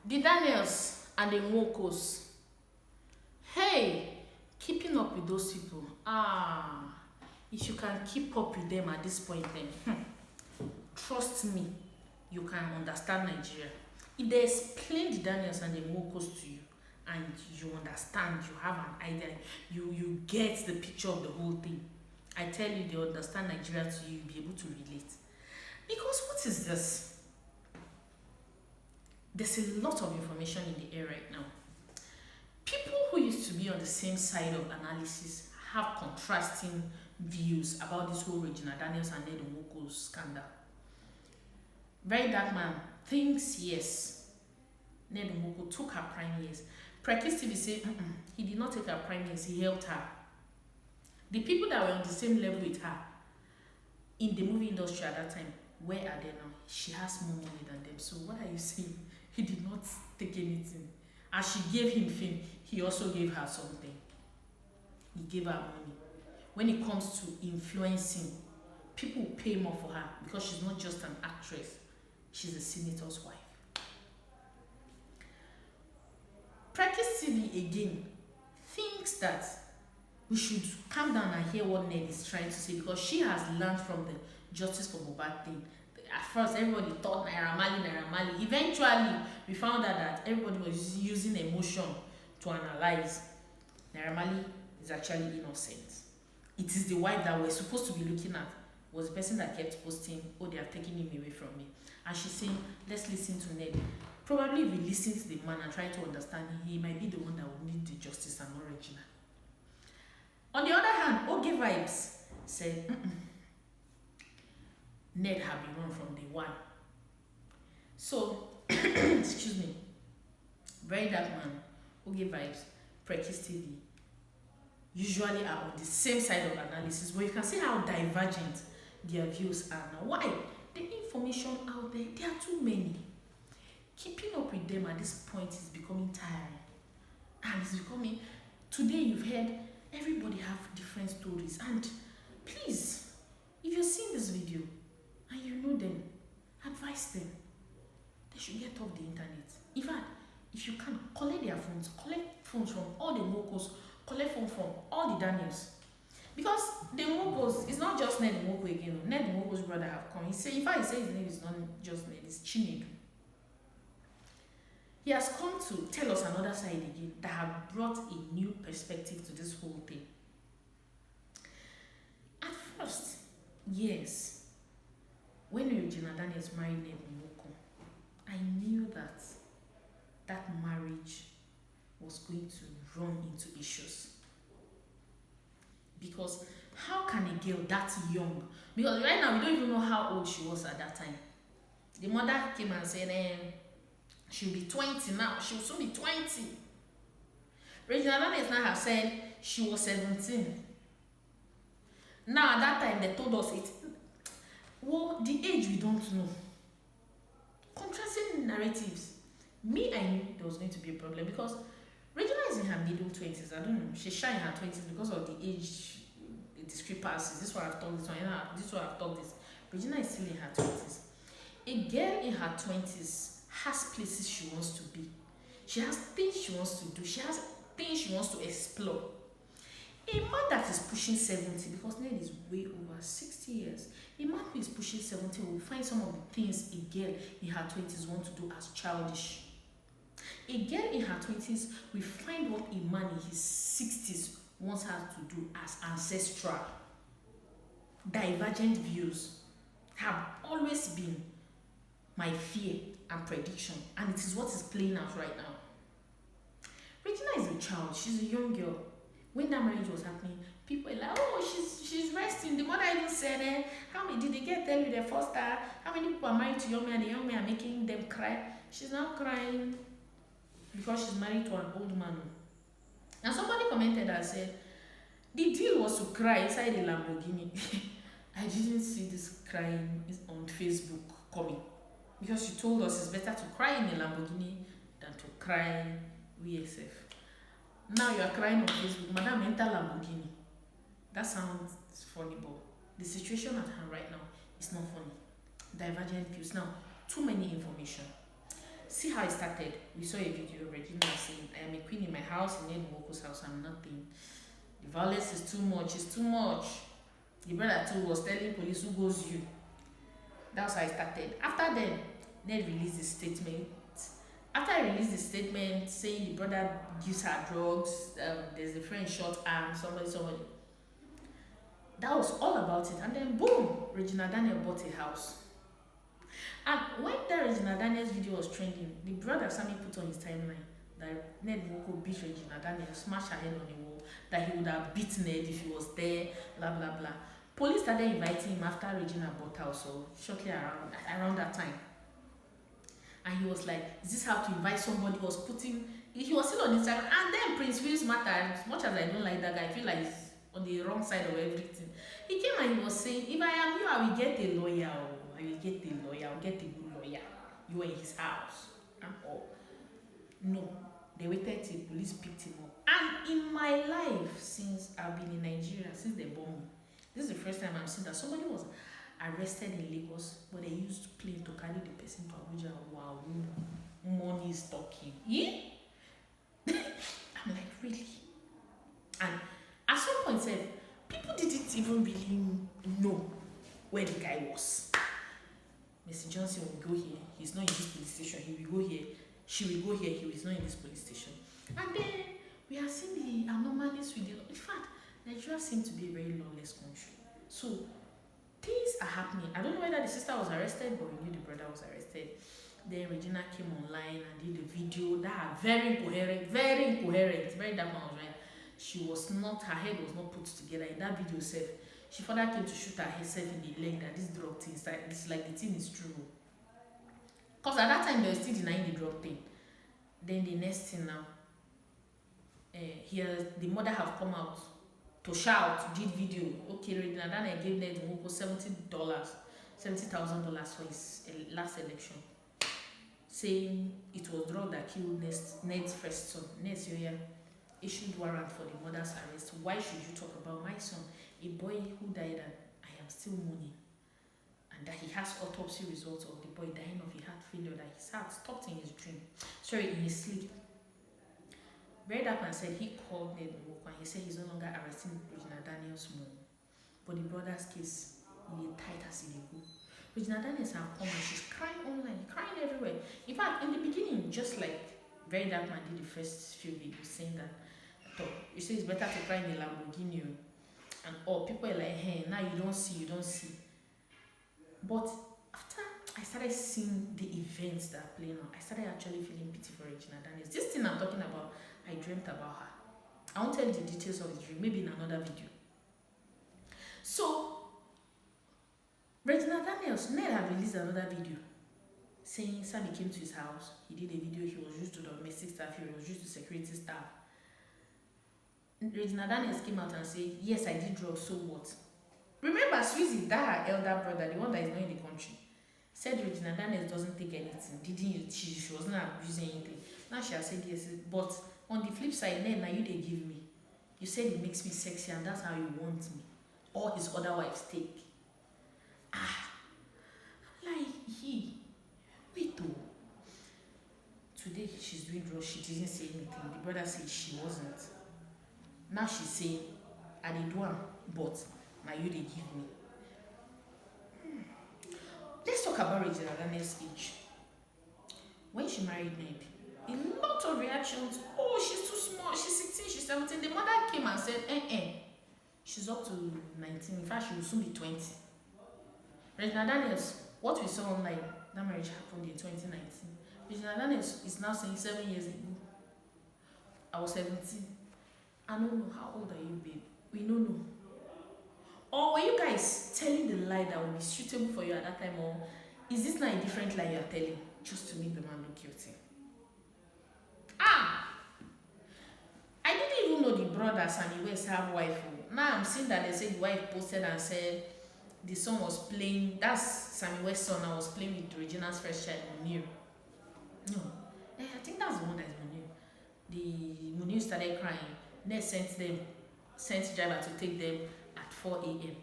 The Daniels and the Nwokos. Hey, keeping up with those people. If you can keep up with them at this point, then trust me, you can understand Nigeria. If they explain the Daniels and the Nwokos to you, and you understand, you have an idea, you get the picture of the whole thing. I tell you, they understand Nigeria to you, you'll be able to relate. Because what is this? There's a lot of information in the air right now. People who used to be on the same side of analysis have contrasting views about this whole Regina Daniels and Ned Nwoko scandal. Very Dark Man thinks yes, Ned Nwoko took her prime years. Prekis TV say he did not take her prime years, he helped her. The people that were on the same level with her in the movie industry at that time, where are they now? She has more money than them. So what are you saying? He did not take anything. As she gave him fame, he also gave her something. He gave her money. When it comes to influencing, people pay more for her because she's not just an actress. She's a senator's wife. Practice TV again thinks that we should calm down and hear what Ned is trying to say because she has learned from the Justice for Mohbad thing. At first, everybody thought Naira Marley. Eventually, we found out that everybody was using emotion to analyze. Naira Marley is actually innocent. It is the wife that we're supposed to be looking at was the person that kept posting, oh, they are taking him away from me. And she's saying, let's listen to Ned. Probably if we listen to the man and try to understand him, he might be the one that will need the justice and not Regina. On the other hand, Oge Vibes said, Ned had been wrong from day one. So, excuse me, Very Dark Man, Oge Vibes, Prekis TV, usually are on the same side of analysis, but you can see how divergent their views are now. Why? The information out there are too many. Keeping up with them at this point is becoming tiring. And it's becoming, today you've heard everybody have different stories. And please, if you're seeing this video and you know them, advise them. They should get off the internet. In fact, if you can, collect their phones. Collect phones from all the Nwokos. Collect phones from all the Daniels. Because the Nwokos, it's not just Ned Nwoko again. Ned Nwoko's brother have come. He said his name is not just Ned, it's Chinedu. He has come to tell us another side again that have brought a new perspective to this whole thing. At first, yes, when Regina Daniels married Ned Nwoko, I knew that that marriage was going to run into issues. Because how can a girl that young, because right now we don't even know how old she was at that time. The mother came and said, she'll be 20 now. She'll soon be 20. Regina Daniels now have said she was 17. Now at that time they told us it. Well, the age we don't know. Contrasting narratives. Me, I knew there was going to be a problem because Regina is in her middle 20s. I don't know. She's shy in her 20s because of the age discrepancies. This one I've talked this one. This one I've talked this. Regina is still in her 20s. A girl in her 20s has places she wants to be. She has things she wants to do. She has things she wants to explore. A man that is pushing 70, because Ned is way over 60 years, a man who is pushing 70 will find some of the things a girl in her 20s wants to do as childish. A girl in her 20s will find what a man in his 60s wants her to do as ancestral. Divergent views have always been my fear and prediction, and it is what is playing out right now. Regina is a child, she's a young girl. When that marriage was happening, people were like, oh, she's resting. The mother even said, how many did they get tell you they forced her? How many people are married to young men and the young men are making them cry? She's not crying because she's married to an old man. And somebody commented and said, the deal was to cry inside a Lamborghini. I didn't see this crying on Facebook coming. Because she told us it's better to cry in a Lamborghini than to cry VSF. Now you are crying on Facebook, Madam, enter Lamborghini. That sounds funny, but the situation at hand right now is not funny. Divergent views. Now, too many information. see how it started. We saw a video of Regina saying, I am a queen in my house, in Ned Nwoko's house, I'm nothing. The violence is too much, it's too much. The brother too was telling police, who goes you? That's how it started. After then, Ned released his statement. After I released the statement saying the brother gives her drugs, there's a friend shot arm, somebody. That was all about it. And then boom, Regina Daniel bought a house. And when that Regina Daniel's video was trending, the brother Sammy put on his timeline that Ned Nwoko beat Regina Daniel, smashed her head on the wall, that he would have beat Ned if he was there, blah blah blah. Police started inviting him after Regina bought house, or shortly around that time. And he was like, is this how to invite somebody? He was still on Instagram. And then Prince Will's matter, as much as I don't like that guy, I feel like he's on the wrong side of everything. He came and he was saying, if I am you, I will get a lawyer. I will get a lawyer. I'll get a good lawyer. You were in his house. And all. No. They waited till police picked him up. And in my life, since I've been in Nigeria, since they bombed me, this is the first time I'm seeing that somebody was arrested in Lagos, but they used plane to carry the person to Abuja. Wow, money is talking. Yeah? I'm like, really? And at some point, people didn't even really know where the guy was. Mr. Johnson will go here. He's not in this police station. He will go here. She will go here. He is not in this police station. And then we are seeing the anomalies with the law. In fact, Nigeria seems to be a very lawless country. So things are happening. I don't know whether the sister was arrested, but we knew the brother was arrested. Then Regina came online and did a video that are very incoherent. Very that one was right. She was not, her head was not put together in that video itself. She further came to shoot herself in the leg that this drug thing, it's like the thing is true. Because at that time they were still denying the drug thing. Then the next thing now, here the mother have come out to shout, did video. Okay, Regina Daniel gave Ned Nwoko $70,000 for his last election, saying it was drug that killed Ned's first son. Ned's issued warrant for the mother's arrest. Why should you talk about my son, a boy who died and I am still mourning, and that he has autopsy results of the boy dying of a heart failure, that his heart stopped in his dream, in his sleep. Very Dark Man said he called Ned Nwoko and he said he's no longer arresting Regina Daniel's mom, but the brother's case is tight as it go. Regina Daniels have come and she's crying online, crying everywhere. In fact, in the beginning, just like Very Dark Man did the first few videos saying that, you say it's better to cry in a Lamborghini, and all people are like, hey, now you don't see. But after I started seeing the events that are playing out, I started actually feeling pity for Regina Daniels. This thing I'm talking about, I dreamt about her. I won't tell you the details of the dream, maybe in another video. So, Regina Daniels, Ned had released another video saying Sammy came to his house. He did a video, he was used to domestic staff, he was used to security staff. Regina Daniels came out and said, yes, I did drugs, so what? Remember, Swizzy, that her elder brother, the one that is not in the country, said Regina Daniels doesn't take anything. She wasn't abusing anything. Now she has said yes, but on the flip side, Ned, now you they give me. You said it makes me sexy and that's how you want me. Or his other wives take. Like wait though. Today she's doing drugs, she didn't say anything. The brother said she wasn't. Now she's saying, I did one, but now you they give me. Let's talk about Regina Daniels' age. When she married Ned, a lot of reactions. Oh, she's too small, she's 16, she's 17. The mother came and said, she's up to 19. In fact, she will soon be 20. Regina Daniels, what we saw online, that marriage happened in 2019. Regina Daniels is now saying 7 years ago. I was 17. I don't know, how old are you, babe? We don't know. Or were you guys telling the lie that would be suitable for you at that time, or is this not a different lie you are telling just to make the man look guilty? I didn't even know the brothers and the West have wife. Now I'm seeing that they said the wife posted and said the son was playing, that's Sammy West's son, I was playing with Regina's first child, Munir. No, I think that's the one that is Munir. The Munir started crying. Ned sent driver to take them at 4 a.m.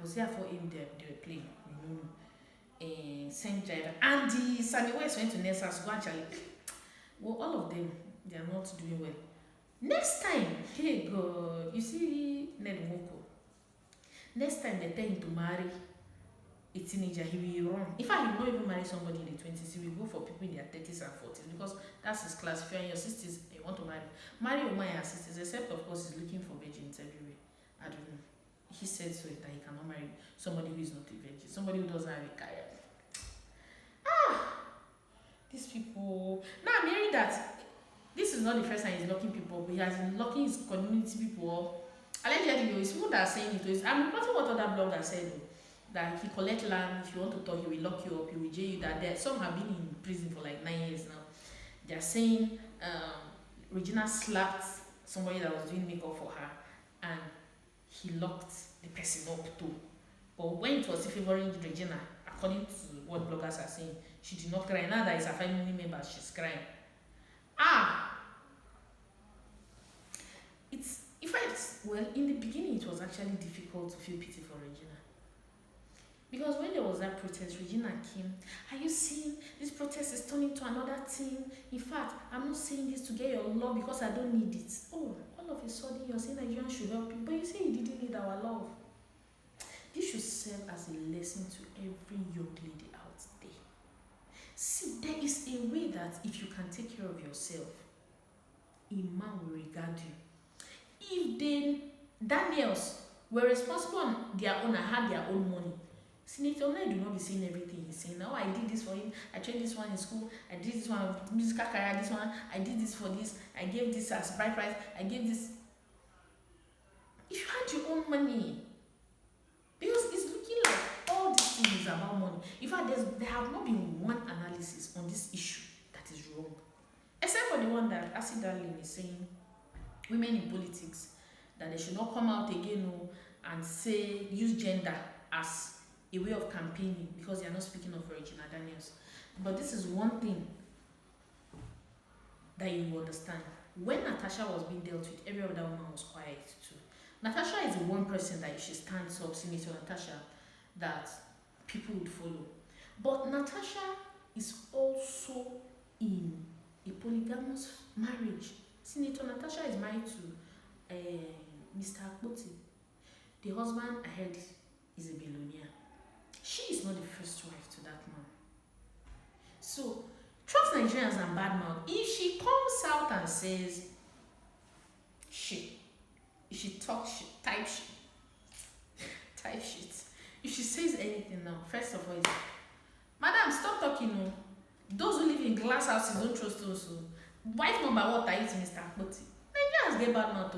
Was it at 4 a.m. they were playing? No. same driver, and the Sunny West went to Nessa's go actually. Well, all of them, they are not doing well. Next time, hey God, you see Ned Nwoko. Next time they tell him to marry a teenager, he will run. In fact, he will not even marry somebody in the 20s. He will go for people in their 30s and 40s because that's his class. If you're in your 60s and you want to marry a woman in her 60s, except of course he's looking for virgins everywhere. I don't know. He said so that he cannot marry somebody who is not a virgin, somebody who doesn't have a career. These people. Now I'm hearing that this is not the first time he's locking people up, but he has been locking his community people up. Allegedly, it's people that are saying it. I'm reporting what other bloggers said, that he collect land. If you want to talk, he will lock you up, he will jail you. That there, some have been in prison for like 9 years now. They are saying Regina slapped somebody that was doing makeup for her, and he locked the person up too. But when it was favoring Regina, according to what bloggers are saying, she did not cry. Now that it's a family member, she's crying. Well, in the beginning, it was actually difficult to feel pity for Regina. Because when there was that protest, Regina came. Are you seeing this protest is turning to another thing? In fact, I'm not saying this to get your love because I don't need it. Oh, all of a sudden you're saying Nigerians should help you, but you say you didn't need our love. This should serve as a lesson to every young lady out there. See, there is a way that if you can take care of yourself, a man will regard you. If the Daniels were responsible on their own and had their own money, Senator Ned will not be saying everything he's saying. Now I did this for him, I trained this one in school, I did this one musical career, this one, I did this for this, I gave this as bride price, I gave this. If you had your own money, because it's looking like all these things is about money. In fact, there have not been one analysis on this issue that is wrong, except for the one that Acid Darling is saying, women in politics, that they should not come out again and say use gender as a way of campaigning because they are not speaking of Regina Daniels. But this is one thing that you will understand. When Natasha was being dealt with, every other woman was quiet too. Natasha is the one person that if she stands up, Senator Natasha, that people would follow. But Natasha is also in a polygamous marriage. Senator Natasha is married to Mr. Akpoti. The husband, I heard, is a billionaire. She is not the first wife to that man. So, trust Nigerians and bad mouth. If she comes out and says shit, if she talks shit, type shit. If she says anything now, first of all, is, Madam, stop talking. No. Those who live in glass houses don't trust us. Wife number what are you to Mr. Akpoti? Nigerians get bad mouth.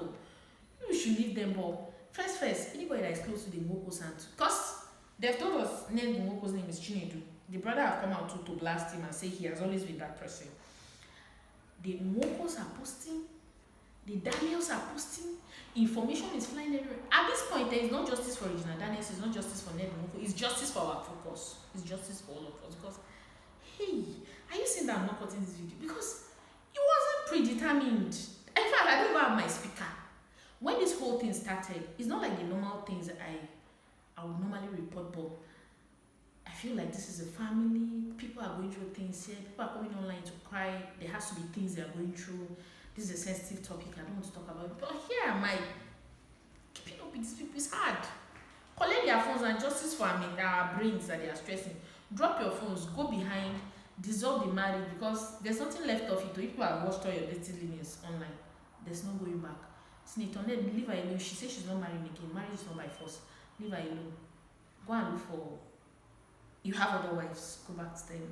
You should leave them all. First, anybody that is close to the Nwokos and because they've told us Ned Nwoko's name is Chinedu. The brother have come out to blast him and say he has always been that person. The Nwokos are posting, the Daniels are posting, information is flying everywhere. At this point, there is no justice for Regina Daniels, it's not justice for Ned Nwoko, it's justice for our focus. It's justice for all of us. Because, hey, are you saying that I'm not cutting this video? Because it wasn't predetermined. In fact, I don't even have my speaker. When this whole thing started, it's not like the normal things that I would normally report, but I feel like this is a family. People are going through things here. People are coming online to cry. There has to be things they are going through. This is a sensitive topic. I don't want to talk about it. But here am I keeping up with these people. It's hard. Collect their phones and justice for our brains that they are stressing. Drop your phones. Go behind. Dissolve the marriage because there's nothing left of it. People have watched all your dirty livings online. There's no going back. Senator Ned, leave her alone. She says she's not marrying again. Marriage is not by force. Leave her alone. Go and look for. You have other wives. Go back to them.